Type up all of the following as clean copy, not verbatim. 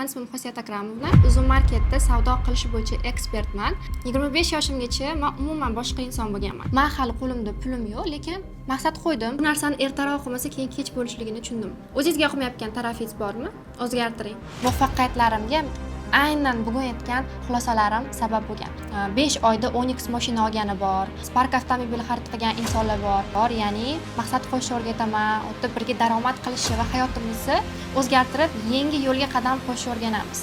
Men ismim Xosiyat Akramovna. Uzum marketda savdo qilish bo'yicha ekspertman. 25 yoshimgacha men umuman boshqa inson bo'lganman. Men hali qo'limda pulim yo'q, lekin maqsad qo'ydim. Bu narsani ertaroq qilmasa keyin kech bo'lishligini tushundim. O'zingizga yoqmayotgan tarafingiz bormi? O'zgartiring. Muvaffaqiyatlarimga aynan bugun aytgan xulosalarim sabab bo'lgan. 5 oyda Onyx mashina olgani bor, Spark avtomobili xarid qilgan insonlar bor. Ya'ni maqsad qo'yishni o'rgataman, o'tib birga daromad qilishni va hayotimizni o'zgartirib, yangi yo'lga qadam qo'yishni o'rganamiz.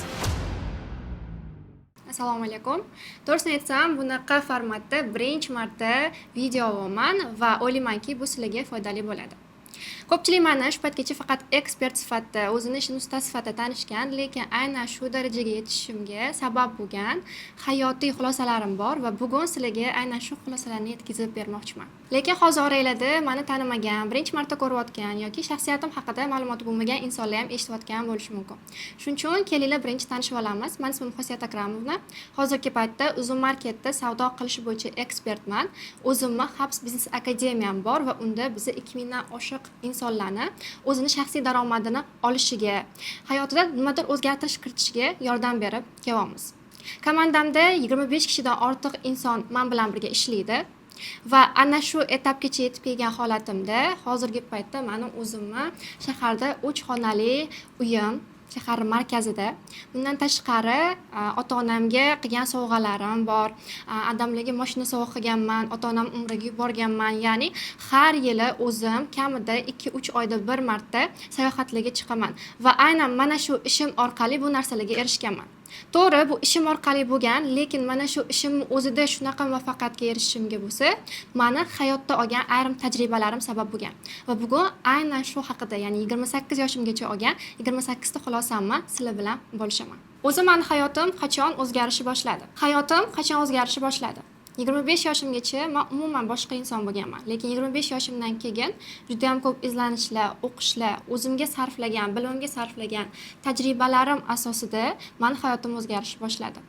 Assalomu alaykum. To'g'risini aytsam, bunaqa formatda birinchi marta video olaman va o'ylaymanki, bu sizlarga foydali bo'ladi. Ko'pchilik meni shu paytgacha faqat ekspert sifatida, o'zini ishini ustasi sifatida tanishgan, lekin aynan shu darajaga yetishimga sabab bo'lgan hayotiy xulosalarim bor va bugun sizlarga aynan shu xulosalarni yetkazib bermoqchiman. Lekin hozir oranglarda meni tanimagan, birinchi marta ko'rayotgan yoki shaxsiyatim haqida ma'lumot bo'lmagan insonlar ham eshitayotgan bo'lishi mumkin. Shuning uchun kelinglar birinchi tanishib olamiz. Men ismim Xosiyat Akramovna. Hozirgi paytda Uzum marketda savdo qilish bo'yicha ekspertman. O'zimni Habs Business Akademiyam bor va unda biz 2000 dan oshiq insonlarni o'zini shaxsiy daromadini olishiga, hayotida nimadir o'zgartirish kiritishiga yordam berib kelyapmiz. Komandamda 25 kishidan ortiq inson men bilan birga ishlaydi va ana shu etapgacha yetib kelgan holatimda hozirgi paytda meni o'zimni shaharda 3 xonali uyim, shahar markazida. Bundan tashqari ota-onamga qilgan sovg'alarim bor. Adamlarga mashina sovg'a qilganman, ota-onam umraga yuborganman. Ya'ni har yili o'zim kamida 2-3 oyda bir marta sayohatlarga chiqaman va aynan mana shu ishim orqali bu narsalarga erishganman. To'g'ri, bu ishim orqali bo'lgan, lekin mana shu ishimning o'zida shunaqa muvaffaqiyatga erishishimga bo'lsa, meni hayotda olgan ayrim tajribalarim sabab bo'lgan. Va bugun aynan shu haqida, ya'ni 28 yoshimgacha olgan 28 ta xulosamni sizlar bilan bo'lishaman. O'zi meni hayotim qachon o'zgarishni boshladi? 25 yoshimgacha men umuman boshqa inson bo'lganman. Lekin 25 yoshimdan keyin juda ham ko'p izlanishlar, o'qishlar, o'zimga sarflagan, bilimimga sarflagan tajribalarim asosida men hayotim o'zgarishni boshladi.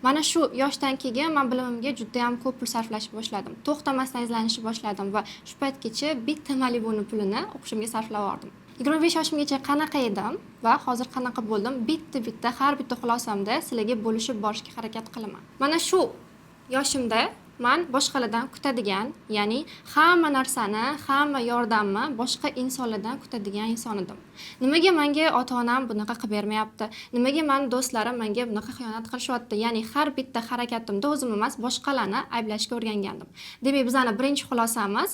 Mana shu yoshdan keyin men bilimimga juda ham ko'p pul sarflashni boshladim. To'xtamasdan izlanishni boshladim va shu paytgacha bitta Malibuni pulini o'qishimga sarflab yubordim. 25 yoshimgacha qanaqa edim va hozir qanaqa bo'ldim? Bitta har bitta xulosamda sizlarga bo'lishib borishga harakat qilaman. Mana shu yoshimda men boshqalardan kutadigan, ya'ni hamma narsani, hamma yordamni boshqa insonlardan kutadigan inson edim. Nimaga menga ota-onam bunaqa qilib bermayapti? Nimaga men do'stlarim menga bunaqa xiyonat qilishyapti? Ya'ni har bitta harakatimda o'zim emas, boshqalarni ayblashga o'rgangandim. Demak, bizning birinchi xulosamiz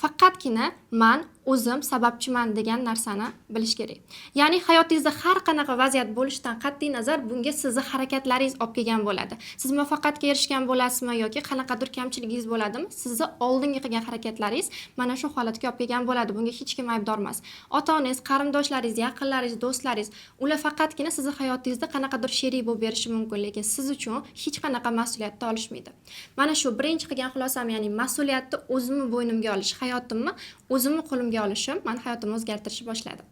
faqatgina men o'zim sababchiman degan narsani bilish kerak. Ya'ni hayotingizda har qanaqa vaziyat bo'lishidan qat'iy nazar bunga sizning harakatlaringiz olib kelgan bo'ladi. Siz muvaffaqiyatga erishgan bo'lasizmi yoki qanaqadir kamchiligingiz bo'ladimi? Sizning oldingi qilgan harakatlaringiz mana shu holatga olib kelgan bo'ladi. Bunga hech kim aybdor emas. Ota-onangiz, qarindoshlaringiz, yaqinlaringiz, do'stlaringiz, ular faqatgina sizning hayotingizda qanaqadir sherik bo'lib berishi mumkin, lekin siz uchun hech qanaqa mas'uliyatni olishmaydi. Mana shu birinchi qilgan xulosam, ya'ni mas'uliyatni o'zimni bo'ynimga olish, hayotimni o'zimni qo'limga olishim meni hayotimni o'zgartirishni boshladi.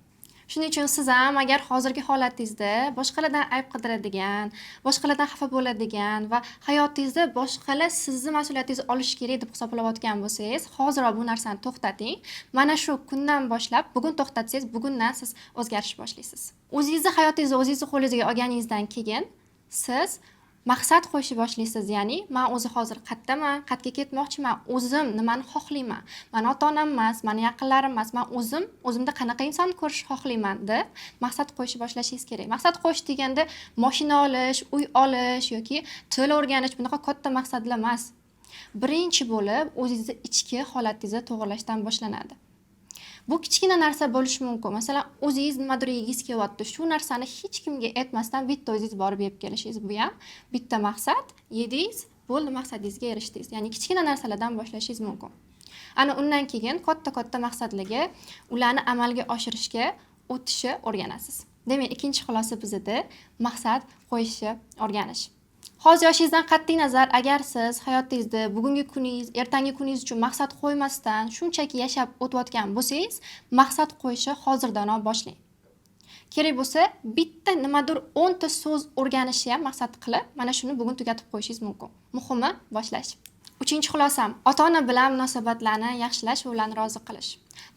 Shuning uchun siz ham agar hozirgi holatingizda boshqalardan ayb qidiradigan, boshqalardan xafa bo'ladigan va hayotingizda boshqalar sizni mas'uliyatingizni olish kerak deb hisoblayotgan bo'lsangiz, hoziroq bu narsani to'xtating. Mana shu kundan boshlab, bugun to'xtatsangiz, bugundan siz o'zgarishni boshlaysiz. O'zingizni hayotingizni o'zingizni qo'lingizga olganingizdan keyin siz maqsad qo'yishni boshlaysiz. Ya'ni men o'zi hozir qayerdaman, qayerga ketmoqchiman, o'zim nimani xohlayman, meni ota-onam emas, meni yaqinlarim emas, men o'zimda qanaqa inson ko'rishni xohlayman deb maqsad qo'yishni boshlashingiz kerak. Maqsad qo'yish deganda mashina olish, uy olish yoki til o'rganish bunaqa katta maqsadlar emas. Birinchi bo'lib o'zingizni ichki holatingizni to'g'rilashdan boshlanadi. Bu kichkina narsa bo'lishi mumkin. Masalan, o'zingiz nimadir yegingiz kelyapti. Shu narsani hech kimga aytmasdan bitta o'zingiz borib yeb kelishingiz, bu ham bitta maqsad. Yedingiz, bo'ldi, maqsadingizga erishdingiz. Ya'ni kichkina narsalardan boshlashingiz mumkin. Ana undan keyin katta maqsadlarga, ularni amalga oshirishga o'tishni o'rganasiz. Demak, ikkinchi xulosa bizda maqsad qo'yishni o'rganish. Hozir yoshingizdan qat'iy nazar, agar siz hayotingizda bugungi kuningiz, ertangi kuningiz uchun maqsad qo'ymasdan shunchaki yashab o'tayotgan bo'lsangiz, maqsad qo'yishni hozirdanoq boshlang. Kerak bo'lsa, bitta nimadir 10 ta so'z o'rganishni ham maqsad qilib, mana shuni bugun tugatib qo'yishingiz mumkin. Muhimi boshlash. Uchinchi xulosam, ota-ona bilan munosabatlarni yaxshilash va ularni rozi qilish.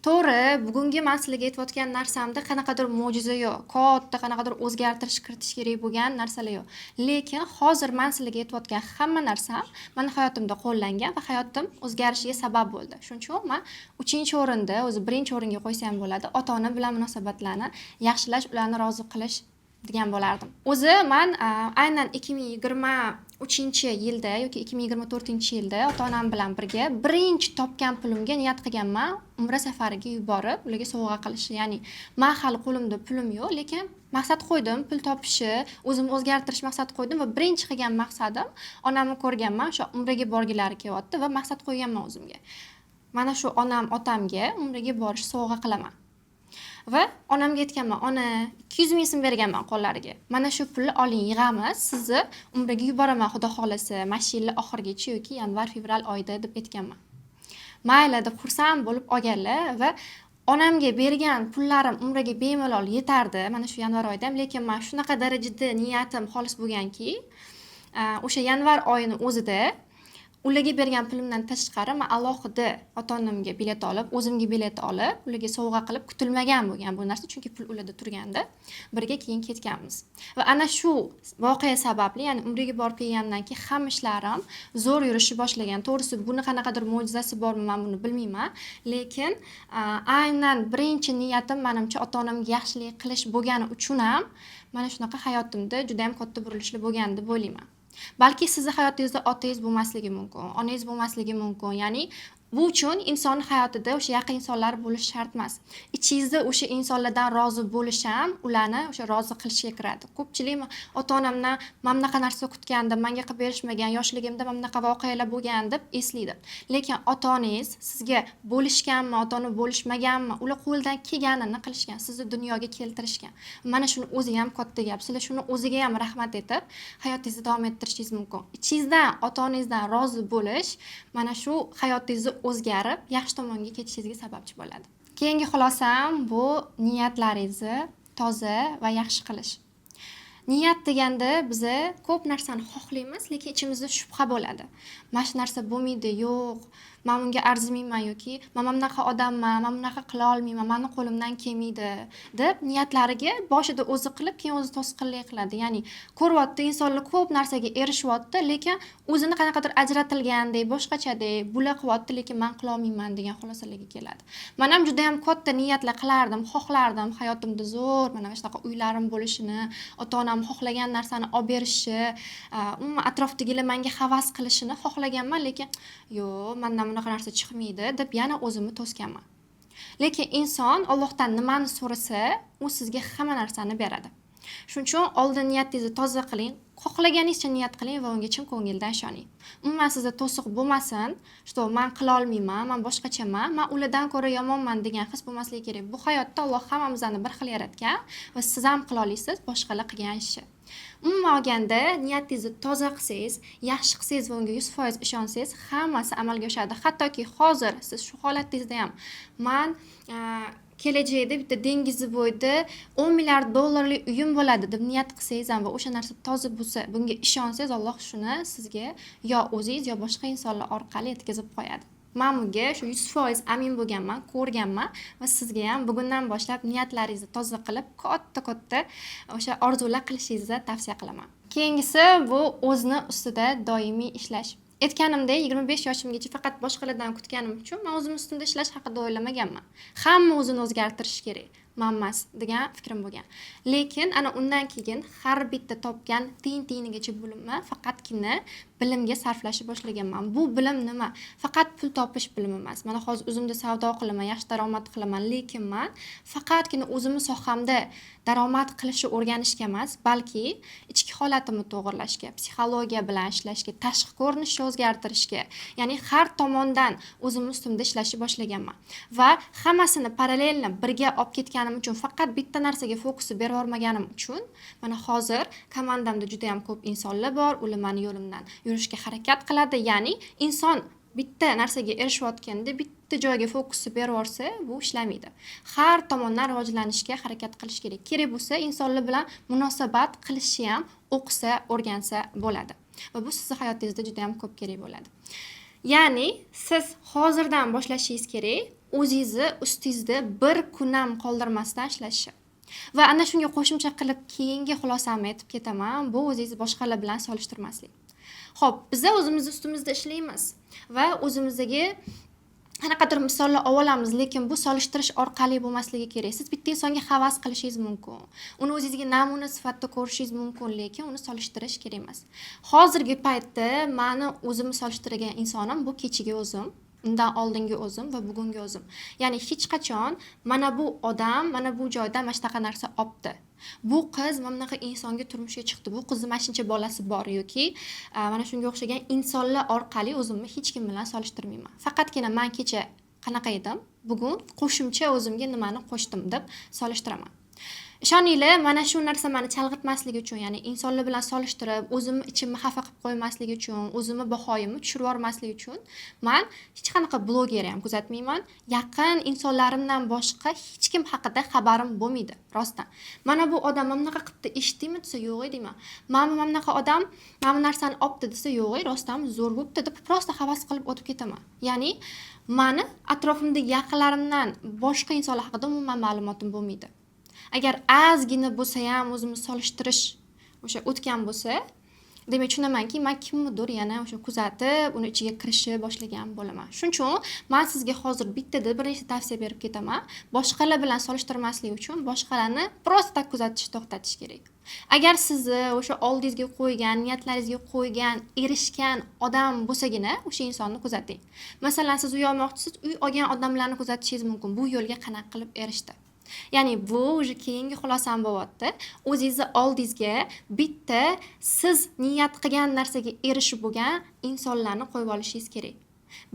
To'g'ri, bugungi men sizlarga aytayotgan narsamda qanaqadir mo'jiza yo'q, katta qanaqadir o'zgartirish kiritish kerak bo'lgan narsalar yo'q. Lekin hozir men sizlarga aytayotgan hamma narsa meni hayotimda qo'llangan va hayotim o'zgarishiga sabab bo'ldi. Shuning uchun men 3-o'rinda, o'zi 1-o'ringa qo'ysam bo'ladi, ota-ona bilan munosabatlarni yaxshilash, ularni rozi qilish degan bo'lardim. O'zi men aynan 2023-yilda yoki 2024-yilda ota-onam bilan birga birinchi topgan pulimga niyat qilganman, umra safariga yuborib, ularga sovg'a qilishni. Ya'ni men hali qo'limda pulim yo'q, lekin maqsad qo'ydim, pul topishni, o'zimni o'zgartirish maqsad qo'ydim va birinchi qilgan maqsadim onamni ko'rganman, o'sha umraga borgilari kelyapti va maqsad qo'yganman o'zimga. Mana shu onam, otamga umraga borish sovg'a qilaman. Va onamga aytganman, ona 200 ming so'm berganman qo'llariga. Mana shu pulni oling, yig'amiz, sizni umraga yuboraman xudo xolasa, mana shu yil oxirigacha yoki yanvar-fevral oyida deb aytganman. Mayli deb xursand bo'lib olganlar va onamga bergan pullarim umraga bemalol yetardi, mana shu yanvar oyida ham, lekin men shunaqa darajada niyatim xolis bo'lganki, o'sha yanvar oyini o'zida ularga bergan pulimdan tashqari men alohida ota-onamga bilet olib, o'zimga bilet olib, ularga sovg'a qilib, kutilmagan bo'lgan bu narsa, chunki pul ularda turganda birga keyin ketganmiz. Va ana shu voqea sababli, ya'ni umraga borib kelgandan keyin hamma ishlarim zo'r yurishni boshlagan. To'g'risi, buni qanaqadir mo'jizasi bormi, men buni bilmayman, lekin aynan birinchi niyatim menimcha ota-onamga yaxshilik qilish bo'lgani uchun ham mana shunaqa hayotimda juda ham katta burilishlar bo'lgan deb o'ylayman. Balki sizni hayotingizda otangiz bo'lmasligi mumkin, onangiz bo'lmasligi mumkin. Ya'ni bu uchun inson hayotida o'sha yaqin insonlar bo'lish shart emas. Ichingizda o'sha insonlardan rozi bo'lish ham ularni o'sha rozi qilishga kiradi. Ko'pchilik ota-onamdan men bunaqa narsa kutgandim, menga qilib berishmagan, yoshligimda men bunaqa voqealar bo'lgan deb eslaydi. Lekin ota-onangiz sizga bo'lishganmi, ota-ona bo'lishmaganmi, ular qo'ldan kelganini qilishgan, sizni dunyoga keltirishgan. Mana shuni o'zi ham katta gap. Sizlar shuni o'ziga ham rahmat etib, hayotingizni davom ettirishingiz mumkin. Ichingizdan ota-onangizdan rozi bo'lish mana shu hayotingizni o'zgarib, yaxshi tomonga ketishingizga sababchi bo'ladi. Keyingi xulosam bu niyatlaringizni toza va yaxshi qilish. Niyat deganda biz ko'p narsani xohlaymiz, lekin ichimizda shubha bo'ladi. Mana shu narsa bo'lmaydi, yo'q, men bunga arzimayman yoki men bunaqa odamman, men bunaqa qila olmayman, meni qo'limdan kelmaydi deb niyatlariga boshida o'zi qilib, keyin o'zi to'sqinlik qiladi. Ya'ni ko'ryapti, insonlar ko'p narsaga erishyapti, lekin o'zini qanaqadir ajratilgandek, boshqachadek bular qilyapti, lekin men qila olmayman degan xulosalarga keladi. Men ham juda ham katta niyatlar qilardim, xohlardim hayotimda zo'r mana shunaqa uylarim bo'lishini, ota-onam xohlagan narsani olib berishi, umuman atrofdagilar menga havas qilishini xohlaganman, lekin yo'q, mendan bunaqa narsa chiqmaydi deb yana o'zimni to'sganman. Lekin inson Allohdan nimani so'rasa, u sizga hamma narsani beradi. Shuning uchun oldin niyatingizni toza qiling, xohlaganingizcha niyat qiling va unga chin ko'ngildan ishoning. Umuman sizda to'siq bo'lmasin, что men qila olmayman, men boshqachaman, men ulardan ko'ra yomonman degan his bo'lmasligi kerak. Bu hayotda Alloh hammamizni bir xil yaratgan va siz ham qila olasiz boshqalar qilgan ishni. Umuman olganda niyatingizni toza qilsangiz, yaxshi qilsangiz va unga 100% ishonsangiz, hammasi amalga oshadi. Hattoki hozir siz shu holatingizda ham men kelajakda bitta dengiz bo'yida 10 milliard dollarlik uyim bo'ladi deb niyat qilsangiz ham va o'sha narsa toza bo'lsa, bunga ishonsangiz, Alloh shuni sizga yo o'zingiz yo boshqa insonlar orqali yetkazib qo'yadi. Men bunga shu 100% amin bo'lganman, ko'rganman va sizga ham bugundan boshlab niyatlaringizni toza qilib, katta o'sha orzular qilishingizni tavsiya qilaman. Keyingisi bu o'zini ustida doimiy ishlash. Aytganimdek, 25 yoshimgacha faqat boshqalardan kutganim uchun men o'zim ustimda ishlash haqida o'ylamaganman. Hamma o'zini o'zgartirishi kerak, men emas degan fikrim bo'lgan. Lekin ana undan keyin har bitta topgan tiyinigacha bilimni faqatgina bilimga sarflashni boshlaganman. Bu bilim nima? Faqat pul topish bilimi emas. Mana hozir o'zimda savdo qilaman, yaxshi daromad qilaman, lekin men faqatgina o'zimning sohamda daromad qilishni o'rganishga emas, balki ichki holatimni to'g'irlashga, psixologiya bilan ishlashga, tashqi ko'rinishni o'zgartirishga, ya'ni har tomondan o'zim ustimda ishlashni boshlaganman. Va hammasini parallelni birga olib ketganim uchun, faqat bitta narsaga fokusni berib yormaganim uchun, mana hozir komandamda juda ham ko'p insonlar bor, ular meni yo'limdan yurishga harakat qiladi. Ya'ni inson bitta narsaga erishayotganda bitta joyga fokusni berib yorsa, bu ishlamaydi. Har tomondan rivojlanishga harakat qilish kerak. Kerak bo'lsa, insonlar bilan munosabat qilishni ham o'qisa, o'rgansa bo'ladi. Va bu sizning hayotingizda juda ham ko'p kerak bo'ladi. Ya'ni siz hozirdan boshlashingiz kerak, o'zingizni ustingizda bir kun ham qoldirmasdan ishlashni. Va ana shunga qo'shimcha qilib keyingi xulosamni aytib ketaman. Bu o'zingizni boshqalar bilan solishtirmaslik. Xo'p, biz o'zimiz ustimizda ishlaymiz va o'zimizdagi qanaqadir misollar olamiz, lekin bu solishtirish orqali bo'lmasligi kerak. Siz bitta insonga havas qilishingiz mumkin. Uni o'zingizga namuna sifatida ko'rishingiz mumkin, lekin uni solishtirish kerak emas. Hozirgi paytda meni o'zimni solishtirgan insonim bu kechagi o'zim, undan oldingi o'zim va bugungi o'zim. Ya'ni hech qachon mana bu odam, mana bu joyda mana shunaqa narsa opti. Bu qiz mana bunaqa insonga turmushga chiqdi. Bu qizni mana shuncha bolasi bor yoki mana shunga o'xshagan insonlar orqali o'zimni hech kim bilan solishtirmayman. Faqatgina men kecha qanaqa edim, bugun qo'shimcha o'zimga nimani qo'shdim deb solishtiraman. Ishoninglar, mana shu narsa meni chalg'itmasligi uchun, ya'ni insonlar bilan solishtirib, o'zimni ichimni xafa qilib qo'ymaslik uchun, o'zimni bahoyimni tushirib yormaslik uchun men hech qanaqa bloger ham kuzatmayman. Yaqin insonlarimdan boshqa hech kim haqida xabarim bo'lmaydi, rostdan. Mana bu odam mana bunaqa qilibdi, eshitdingmi desa, yo'q deyman. Mana bunaqa odam mana bu narsani opti desa, yo'q, rostdan zo'r bo'libdi deb prosta havas qilib o'tib ketaman. Ya'ni meni atrofimdagi yaqinlarimdan boshqa insonlar haqida umuman ma'lumotim bo'lmaydi. Agar ozgina bo'lsa ham o'zimni solishtirish o'sha o'tgan bo'lsa, demak tushunamanki, men kimnidir yana o'sha kuzatib, uni ichiga kirishib boshlagan bo'laman. Shuning uchun men sizga hozir bittada bir nechta tavsiya berib ketaman. Boshqalar bilan solishtirmaslik uchun boshqalarni prosta kuzatishni to'xtatish kerak. Agar sizni o'sha oldingizga qo'ygan, niyatlaringizga qo'ygan, erishgan odam bo'lsagina o'sha insonni kuzating. Masalan, siz uy olmoqchisiz, uy olgan odamlarni kuzatishingiz mumkin. Bu yo'lga qanaqa qilib erishdi? Ya'ni bu o'sha keyingi xulosam bo'lyapti. O'zingizni oldingizga bitta siz niyat qilgan narsaga erishib bo'lgan insonlarni qo'yib olishingiz kerak.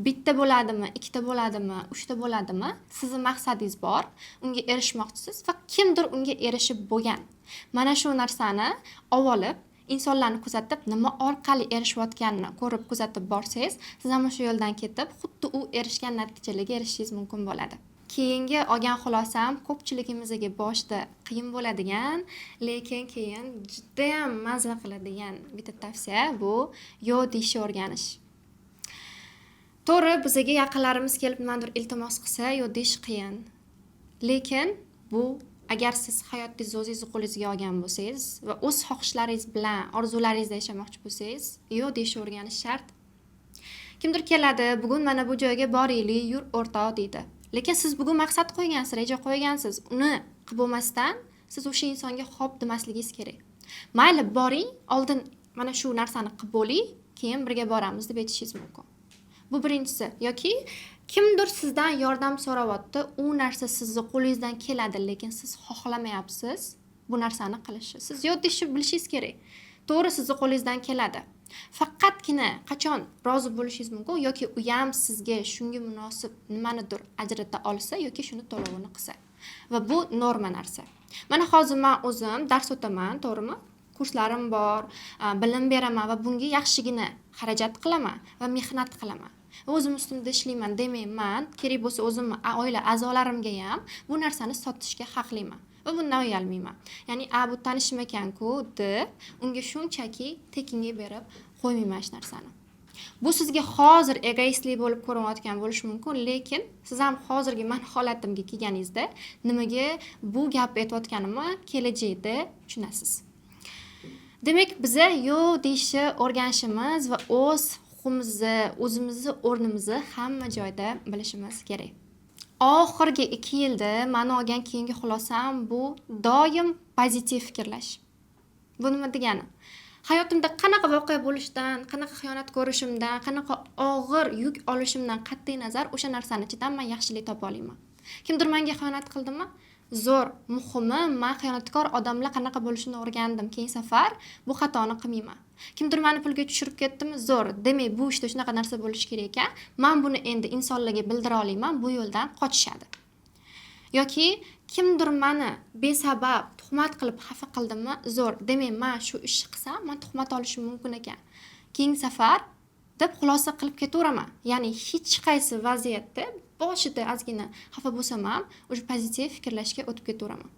Bitta bo'ladimi, ikkita bo'ladimi, uchta bo'ladimi? Sizning maqsadingiz bor, unga erishmoqchisiz va kimdir unga erishib bo'lgan. Mana shu narsani olib insonlarni kuzatib, nima orqali erishayotganini ko'rib kuzatib borsangiz, siz ham o'sha yo'ldan ketib, xuddi u erishgan natijalarga erishishingiz mumkin bo'ladi. Keyingi olgan xulosam ko'pchiligimizga boshda qiyin bo'ladigan, lekin keyin juda ham mazza qiladigan bitta tavsiya bu yo deyishni o'rganish. To'g'ri, bizga yaqinlarimiz kelib nimadir iltimos qilsa, yo deyish qiyin. Lekin bu agar siz hayotingizni o'zingiz qo'lingizga olgan bo'lsangiz va o'z xohishlaringiz bilan, orzularingizda yashamoqchi bo'lsangiz, yo deyishni o'rganish shart. Kimdir keladi, bugun mana bu joyga boraylik, yur o'rtoq deydi. Lekin siz bugun maqsad qo'ygansiz, reja qo'ygansiz. Uni qilib bo'lmasdan siz o'sha insonga xo'p demasligingiz kerak. Mayli, boring, oldin mana shu narsani qilib bo'ling, keyin birga boramiz deb aytishingiz mumkin. Bu birinchisi. Yoki kimdir sizdan yordam so'rayapti, u narsa sizning qo'lingizdan keladi, lekin siz xohlamayapsiz bu narsani qilishni. Siz yodishni bilishingiz kerak. To'g'ri, sizning qo'lingizdan keladi. Faqatgina qachon rozi bo'lishingiz mumkin yoki u ham sizga shunga munosib nimanidir ajrata olsa yoki shuni to'lovini qilsa. Va bu norma narsa. Mana hozir men o'zim dars o'taman, to'g'rimi? Kurslarim bor, bilim beraman va bunga yaxshigina xarajat qilaman va mehnat qilaman. O'zim ustimda ishlayman, demayman, kerak bo'lsa o'zimni oila a'zolarimga ham bu narsani sotishga haqliman. Va bundan uyalmayman. Ya'ni bu tanishim ekan-ku deb unga shunchaki tekinga berib qo'ymayman shu narsani. Bu sizga hozir egoistlik bo'lib ko'rinayotgan bo'lishi mumkin, lekin siz ham hozirgi men holatimga kelganingizda nimaga bu gapni aytayotganimni kelajakda tushunasiz. Demak, biz yo deyishni o'rganishimiz va o'z huquqimizni, o'zimizni o'rnimizni hamma joyda bilishimiz kerak. Oxirgi 2 yilda men olgan keyingi xulosam bu doim pozitiv fikrlash. Bu nima degani? Hayotimda qanaqa voqea bo'lishidan, qanaqa xiyonat ko'rishimdan, qanaqa og'ir yuk olishimdan qat'iy nazar o'sha narsani ichidan men yaxshilik topa olaman. Kimdir menga xiyonat qildimi? Zo'r, muhimi men xiyonatkor odamlar qanaqa bo'lishini o'rgandim. Keyin safar bu xatoni qilmayman. Kimdir meni pulga tushirib ketdimi? Zo'r, demak bu ishda shunaqa narsa bo'lishi kerak ekan. Men buni endi insonlarga bildira olaman, bu yo'ldan qochishadi. Yoki kimdir meni besabab tuhmat qilib xafa qildimi? Zo'r, demak men shu ishni qilsam, men tuhmat olishim mumkin ekan. Keyingi safar deb xulosa qilib ketaveraman. Ya'ni hech qaysi vaziyatda boshida ozgina xafa bo'lsam ham, o'sha pozitiv fikrlashga o'tib ketaveraman.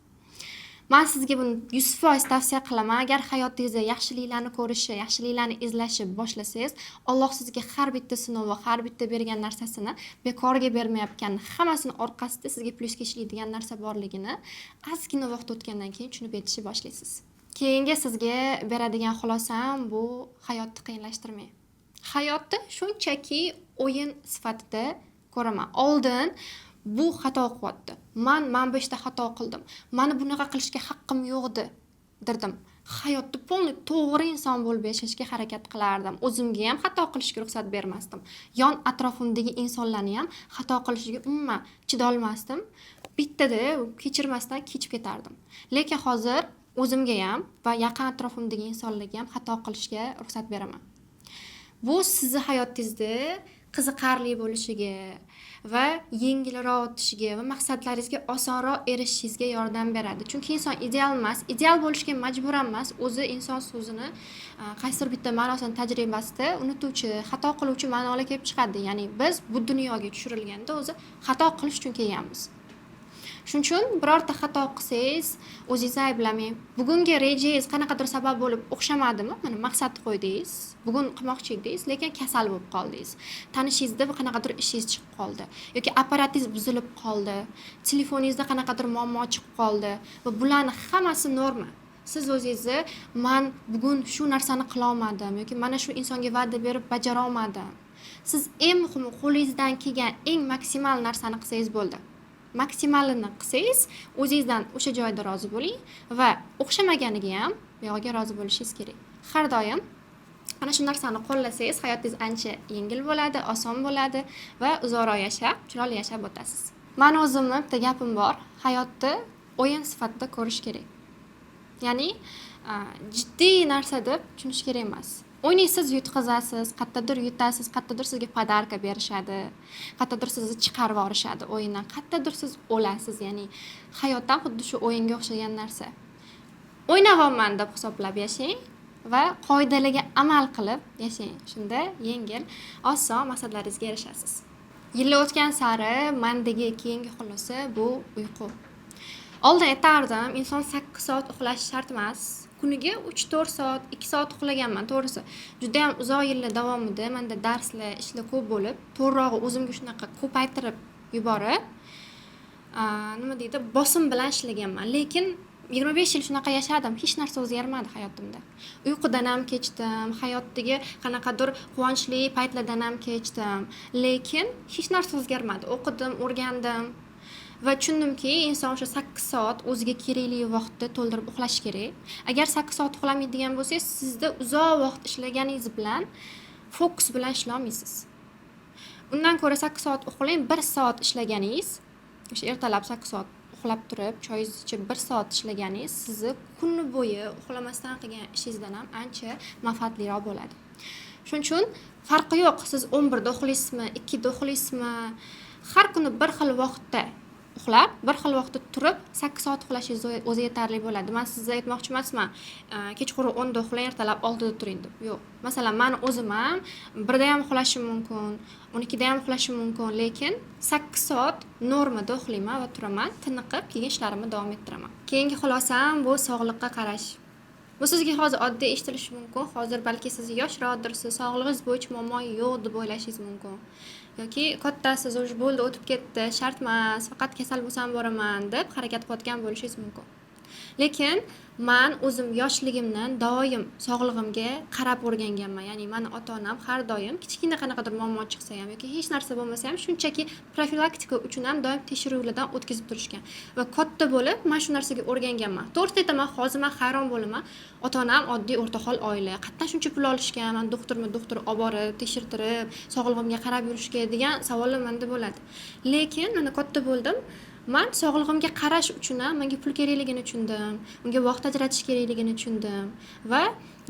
Men sizga buni 100% tavsiya qilaman. Agar hayotingizda yaxshiliklarni ko'rishni, yaxshiliklarni izlashni boshlasangiz, Alloh sizga har bitta sinovni, har bitta bergan narsasini bekorga bermayotganini, hammasini orqasida sizga plyusga ishlaydigan narsa borligini ozgina vaqt o'tgandan keyin tushunib yetishni boshlaysiz. Keyingi sizga beradigan xulosam bu hayotni qiyinlashtirmang. Hayotni shunchaki o'yin sifatida ko'raman. Oldin bu xato qilyapti. Men bu ishda xato qildim. Meni bunaqa qilishga haqqim yo'qdi derdim. Hayotda polni to'g'ri inson bo'lib yashashga harakat qilardim. O'zimga ham xato qilishga ruxsat bermasdim. Yon atrofimdagi insonlarni ham xato qilishiga umuman chidolmasdim. Bittada kechirmasdan kechib ketardim. Lekin hozir o'zimga ham va yaqin atrofimdagi insonlarga ham xato qilishga ruxsat beraman. Bu sizni hayotingizda qiziqarli bo'lishiga va yengilroq o'tishiga va maqsadlaringizga osonroq erishishingizga yordam beradi. Chunki inson ideal emas, ideal bo'lishga majbur emas. O'zi inson so'zini qaysidir bitta ma'nosini tajribasida unutuvchi, xato qiluvchi ma'nolar kelib chiqadi. Ya'ni biz bu dunyoga tushirilganda o'zi xato qilish uchun kelganmiz. Shuning uchun birorta xato qilsangiz, o'zingizni ayblamang. Bugungi rejangiz qanaqadir sabab bo'lib o'xshamadimi? Mana maqsad qo'ydingiz, bugun qilmoqchi edingiz, lekin kasal bo'lib qoldingiz. Tanishingizda qanaqadir ishingiz chiqib qoldi yoki apparatingiz buzilib qoldi, telefoningizda qanaqadir muammo chiqib qoldi va bularning hammasi norma. Siz o'zingizni men bugun shu narsani qila olmadim yoki mana shu insonga va'da berib bajara olmadim. Siz eng muhimi qo'lingizdan kelgan eng maksimal narsani qilsangiz bo'ldi. Maksimalini qilsangiz, o'zingizdan o'sha joyda rozi bo'ling va o'xshamaganiga ham bu yoqqa rozi bo'lishingiz kerak. Har doim ana shu narsani qo'llasangiz, hayotingiz ancha yengil bo'ladi, oson bo'ladi va uzoqroq yashab, chiroyli yashab o'tasiz. Men o'zimning bitta gapim bor. Hayotni o'yin sifatida ko'rish kerak. Ya'ni jiddiy narsa deb tushunish kerak emas. O'ynaysiz, yutqazasiz, qayerdadir yutasiz, qayerdadir sizga podarka berishadi, qayerdadir sizni chiqarib yorishadi o'yindan, qayerdadir siz o'lasiz. Ya'ni hayotdan xuddi shu o'yinga o'xshagan narsa. O'ynayapman deb hisoblab yashang va qoidalarga amal qilib yashang. Shunda yengil, oson maqsadlaringizga erishasiz. Yillar o'tgan sari mendagi keyingi xulosa bu uyqu. Oldin aytardim, inson 8 soat uxlashi shart emas. Kuniga 3-4 soat, 2 soat uxlaganman, to'g'risi. Juda ham uzoq yillar davomida menda darslar, ishlar ko'p bo'lib, to'g'rirog'i o'zimga shunaqa ko'paytirib yuborib, nima deydi, bosim bilan ishlaganman. Lekin 25 yil shunaqa yashadim, hech narsa o'zgarmadi hayotimda. Uyqudan ham kechdim, hayotdagi qanaqadir quvonchli paytlardan ham kechdim, lekin hech narsa o'zgarmadi. O'qidim, o'rgandim va tushundimki, inson o'sha 8 soat o'ziga kerakli vaqtda to'ldirib uxlash kerak. Agar 8 soat uxlamaydigan bo'lsangiz, sizda uzoq vaqt ishlaganingiz bilan fokus bilan ishlay olmaysiz. Undan ko'ra 8 soat uxlang, 1 soat ishlaganingiz, o'sha ertalab 8 soat uxlab turib, choyingizni ichib 1 soat ishlaganingiz sizni kun bo'yi uxlamasdan qilgan ishingizdan ham ancha manfaatliroq bo'ladi. Shuning uchun farqi yo'q, siz 11 da uxlaysizmi, 2 da uxlaysizmi, har kuni bir xil vaqtda uxlab, bir xil vaqtda turib 8 soat uxlashingiz o'zi yetarli bo'ladi. Men sizga aytmoqchi emasman, kechqurun 10 da uxlang, ertalab 6 da turing deb. Yo'q. Masalan, men o'zim ham 1 da ham uxlashim mumkin, 12 da ham uxlashim mumkin, lekin 8 soat normada uxlayman va turaman, tiniqib keyin ishlarimni davom ettiraman. Keyingi xulosam bu sog'liqqa qarash. Bu sizga hozir oddiy eshitilishi mumkin. Hozir balki siz yoshroqdirsiz, sog'lig'ingiz bo'yicha muammo yo'q deb o'ylashingiz mumkin. Yoki kattasiz, o'sh bo'ldi, o'tib ketdi, shart emas, faqat kasal bo'lsam boraman deb harakat qilayotgan bo'lishingiz mumkin. Lekin men o'zim yoshligimdan doim sog'lig'imga qarab o'rganganman. Ya'ni meni ota-onam har doim kichkina qanaqadir muammo chiqsa ham yoki hech narsa bo'lmasa ham shunchaki profilaktika uchun ham doim tekshiruvlardan o'tkazib turishgan. Va katta bo'lib men shu narsaga o'rganganman. To'g'ri aytaman, hozir men hayron bo'laman. Ota-onam oddiy o'rtahol oila. Qayerdan shuncha pul olishgan? Men doktor olib borib, tekshirtirib, sog'lig'imga qarab yurishga degan savollar menda bo'ladi. Lekin men katta bo'ldim. Men sog'lig'imga qarash uchun ham menga pul kerakligini tushundim, unga vaqt ajratish kerakligini tushundim va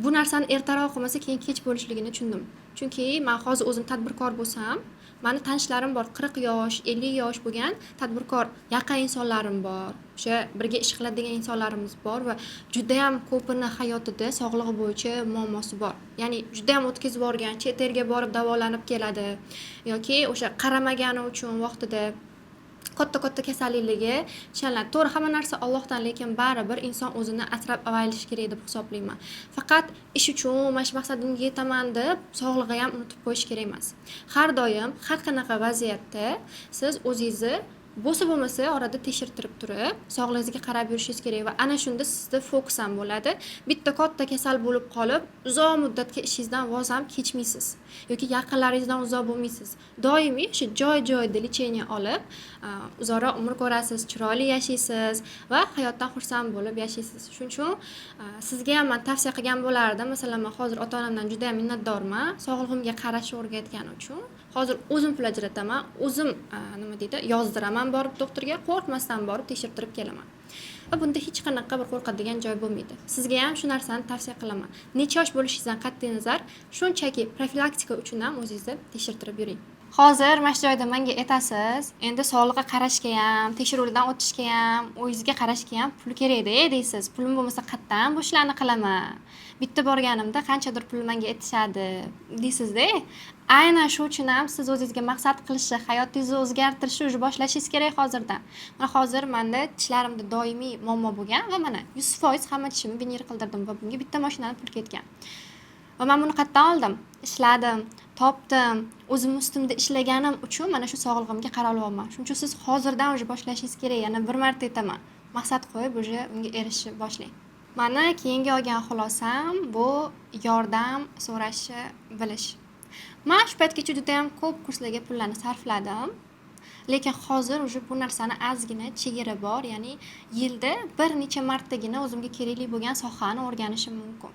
bu narsani ertaroq qilmasa keyin kech bo'lishligini tushundim. Chunki men hozir o'zim tadbirkor bo'lsam, meni tanishlarim bor, 40 yosh, 50 yosh bo'lgan tadbirkor yaqin insonlarim bor. O'sha birga ish qiladigan insonlarimiz bor va juda ham ko'pini hayotida sog'lig'i bo'yicha muammosi bor. Ya'ni juda ham o'tkazib borgan, chet elga borib davolanib keladi yoki o'sha qaramagani uchun vaqtida katta kasallikligi ishlanadi. To'g'ri, hamma narsa Allohdan, lekin baribir inson o'zini asrab avaylishi kerak deb hisoblayman. Faqat ish uchun mana shu maqsadimga yetaman deb sog'lig'i ham unutib qo'yish kerak emas. Har doim har qanaqa vaziyatda siz o'zingizni bo'lsa orada tekshirtirib turib, sog'lig'ingizga qarab yurishingiz kerak va ana shunda sizda fokus ham bo'ladi. Bitta katta kasal bo'lib qolib, uzoq muddatga ishingizdan voz ham kechmaysiz yoki yaqinlaringizdan uzoq bo'lmaysiz. Doimiy shu joy-joyida lecheniya olib, uzoqroq umr ko'rasiz, chiroyli yashaysiz va hayotdan xursand bo'lib yashaysiz. Shuning uchun sizga ham men tavsiya qilgan bo'lardim. Masalan, men hozir ota-onamdan juda ham minnatdorman, sog'lig'imga qarashni o'rgatgani uchun. Hozir o'zim pul ajrataman, o'zim yozdiraman borib doktorga, qo'rqmasdan borib tekshirtirib kelaman. Va bunda hech qanaqa bir qo'rqadigan joy bo'lmaydi. Sizga ham shu narsani tavsiya qilaman. Necha yosh bo'lishingizdan qat'iy nazar, shunchaki profilaktika uchun ham o'zingizni tekshirtirib yuring. Hozir mana shu joyda menga aytasiz, endi sog'liqqa qarashga ham, tekshiruvdan o'tishga ham, o'zingizga qarashga ham pul kerak-da deysiz. Pulim bo'lmasa qayerdan bu ishlarni qilaman? Bitta borganimda qanchadir pul menga aytishadi deysiz-da. Aynan shu uchun ham siz o'zingizga maqsad qilishni, hayotingizni o'zgartirishni уже boshlashingiz kerak hozirdan. Mana hozir menda tishlarimda doimiy muammo bo'lgan va mana 100% hamma tishimni veneer qildirdim va bunga bitta mashinani pul ketgan. Va men buni qayerdan oldim? Ishladim, topdim, o'zim ustimda ishlaganim uchun mana shu sog'lig'imga qaralyapman. Shuning uchun siz hozirdan уже boshlashingiz kerak. Yana bir marta aytaman. Maqsad qo'yib уже unga erishishni boshlang. Meni keyingi olgan xulosam bu yordam so'rashni bilish. Men shu paytgacha juda ham ko'p kurslarga pullarni sarfladim. Lekin hozir уже bu narsani ozgina chegara bor, ya'ni yilda bir necha martagina o'zimga kerakli bo'lgan sohani o'rganishim mumkin.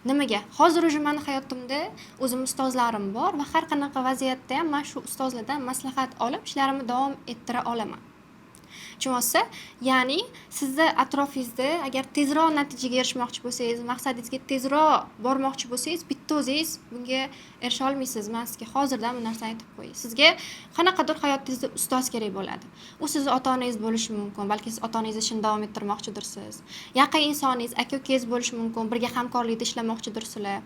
Nimaga? Hozir уже meni hayotimda o'zim ustozlarim bor va har qanaqa vaziyatda ham men shu ustozlardan maslahat olib ishlarimni davom ettira olaman. Tushunasiz? Ya'ni sizni atrofingizda agar tezroq natijaga erishmoqchi bo'lsangiz, maqsadingizga tezroq bormoqchi bo'lsangiz, bitta o'zingiz bunga erisha olmaysiz. Men sizga hozirdan bu narsani aytib qo'yay. Sizga qanaqadir hayotingizda ustoz kerak bo'ladi. U sizning ota-onangiz bo'lishi mumkin, balki siz ota-onangiz ishini davom ettirmoqchidirsiz. Yaqin insoningiz, aka-ukangiz bo'lishi mumkin, birga hamkorlikda ishlamoqchidirsizlar.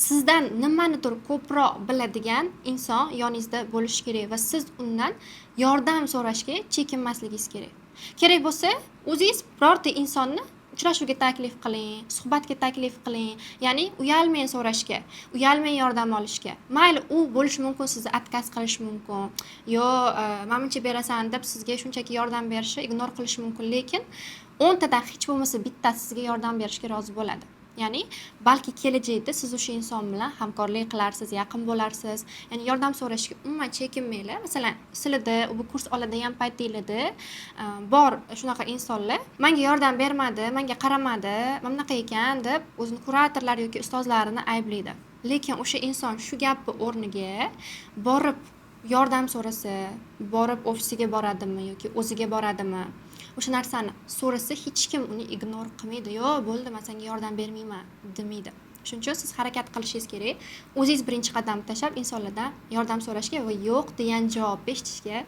Sizdan nimanidir ko'proq biladigan inson yoningizda bo'lishi kerak va siz undan yordam so'rashga chekinmasligingiz kerak. Kerak bo'lsa, o'zingiz birorta insonni uchrashuvga taklif qiling, suhbatga taklif qiling. Ya'ni uyalmang so'rashga, uyalmang yordam olishga. Mayli u bo'lishi mumkin, sizni отказ qilish mumkin. Yo, men buncha berasan deb sizga shunchaki yordam berishi, ignor qilish mumkin, lekin 10 tadan hech bo'lmasa bittasi sizga yordam berishga rozi bo'ladi. Ya'ni balki kelajakda siz o'sha inson bilan hamkorlik qilarsiz, yaqin bo'larsiz. Ya'ni yordam so'rashga umuman chekinmanglar. Masalan, sizlarda bu kurs oladigan paytingizda bor shunaqa insonlar menga yordam bermadi, menga qaramadi, mana bunaqa ekan deb o'zini kuratorlar yoki ustozlarini ayblaydi. Lekin o'sha inson shu gapni o'rniga borib yordam so'rasa, borib ofisiga boradimi yoki o'ziga boradimi? O'sha narsani so'rasa hech kim uni ignor qilmaydi. Yo, bo'ldi, men senga yordam bermayman demaydi. Shuning uchun siz harakat qilishingiz kerak. O'zingiz birinchi qadam tashlab insonlardan yordam so'rashga va yo'q degan javob eshitishga